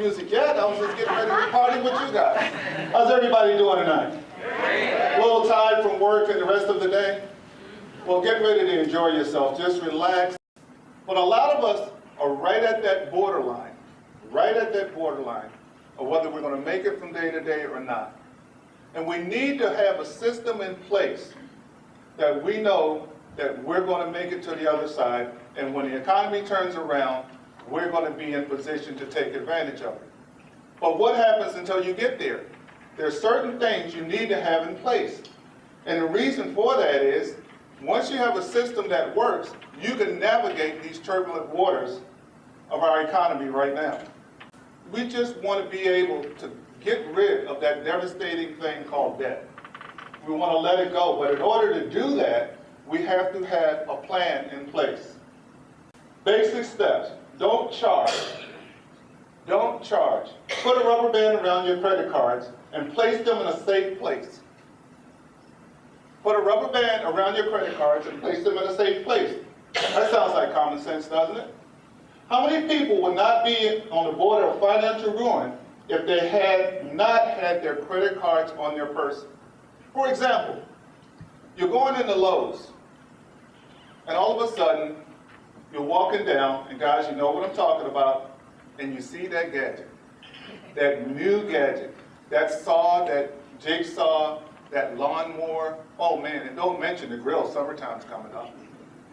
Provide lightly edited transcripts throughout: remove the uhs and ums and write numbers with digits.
music yet. I was just getting ready to party with you guys. How's everybody doing tonight? A little tired from work and the rest of the day? Well, get ready to enjoy yourself. Just relax. But a lot of us are right at that borderline of whether we're going to make it from day to day or not. And we need to have a system in place that we know that we're going to make it to the other side, and when the economy turns around, we're going to be in position to take advantage of it. But what happens until you get there? There are certain things you need to have in place. And the reason for that is, once you have a system that works, you can navigate these turbulent waters of our economy right now. We just want to be able to get rid of that devastating thing called debt. We want to let it go, but in order to do that, we have to have a plan in place. Basic steps. Don't charge. Don't charge. Put a rubber band around your credit cards and place them in a safe place. Put a rubber band around your credit cards and place them in a safe place. That sounds like common sense, doesn't it? How many people would not be on the border of financial ruin if they had not had their credit cards on their person? For example, you're going into Lowe's, and all of a sudden, you're walking down, and guys, you know what I'm talking about, and you see that gadget, that new gadget, that saw, that jigsaw, that lawnmower. Oh man, and don't mention the grill, summertime's coming up.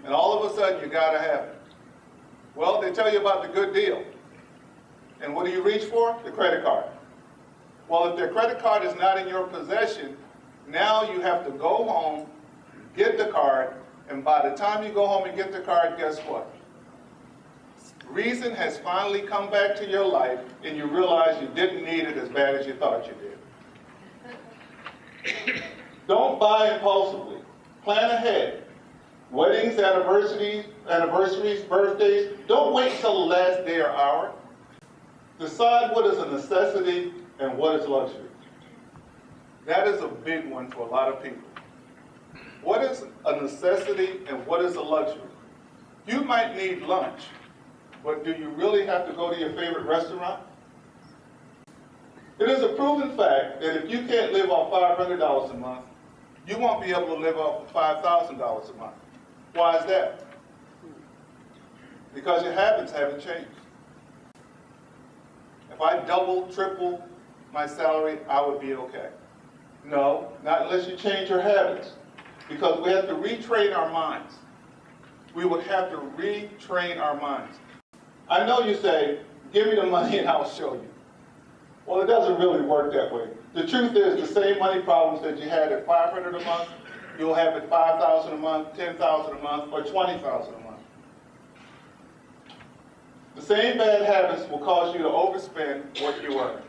And all of a sudden, you gotta have it. Well, they tell you about the good deal. And what do you reach for? The credit card. Well, if their credit card is not in your possession, now you have to go home, get the card, and by the time you go home and get the card, guess what? Reason has finally come back to your life, and you realize you didn't need it as bad as you thought you did. Don't buy impulsively. Plan ahead. Weddings, anniversaries, birthdays, don't wait until the last day or hour. Decide what is a necessity and what is luxury. That is a big one for a lot of people. What is a necessity and what is a luxury? You might need lunch, but do you really have to go to your favorite restaurant? It is a proven fact that if you can't live off $500 a month, you won't be able to live off $5,000 a month. Why is that? Because your habits haven't changed. If I double, triple my salary, I would be okay. No, not unless you change your habits. Because we have to retrain our minds. We would have to retrain our minds. I know you say, give me the money and I'll show you. Well, it doesn't really work that way. The truth is, the same money problems that you had at $500 a month, you'll have at $5,000 a month, $10,000 a month, or $20,000 a month. The same bad habits will cause you to overspend what you earn.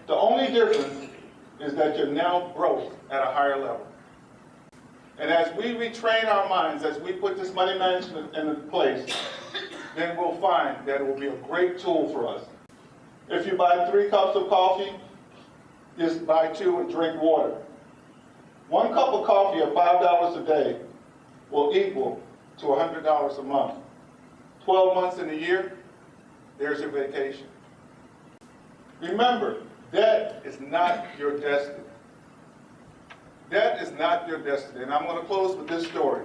The only difference is that you're now broke at a higher level. And as we retrain our minds, as we put this money management into place, then we'll find that it will be a great tool for us. If you buy 3 cups of coffee, just buy 2 and drink water. 1 cup of coffee at $5 a day will equal to $100 a month. 12 months in a year, there's your vacation. Remember, debt is not your destiny. Debt is not your destiny. And I'm going to close with this story.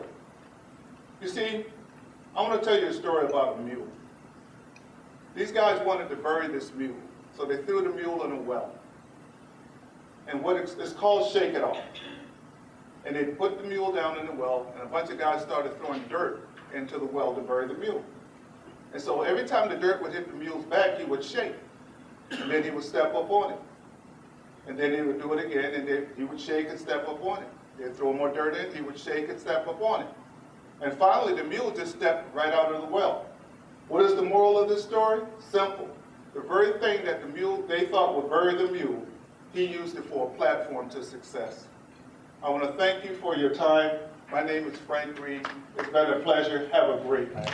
You see, I want to tell you a story about a mule. These guys wanted to bury this mule, so they threw the mule in a well. And it's called Shake It Off. And they put the mule down in the well, and a bunch of guys started throwing dirt into the well to bury the mule. And so every time the dirt would hit the mule's back, he would shake. And then he would step up on it. And then he would do it again, and then he would shake and step up on it. They'd throw more dirt in, he would shake and step up on it. And finally, the mule just stepped right out of the well. What is the moral of this story? Simple. The very thing that the mule, they thought would bury the mule, he used it for a platform to success. I want to thank you for your time. My name is Frank Reed. It's been a pleasure. Have a great night.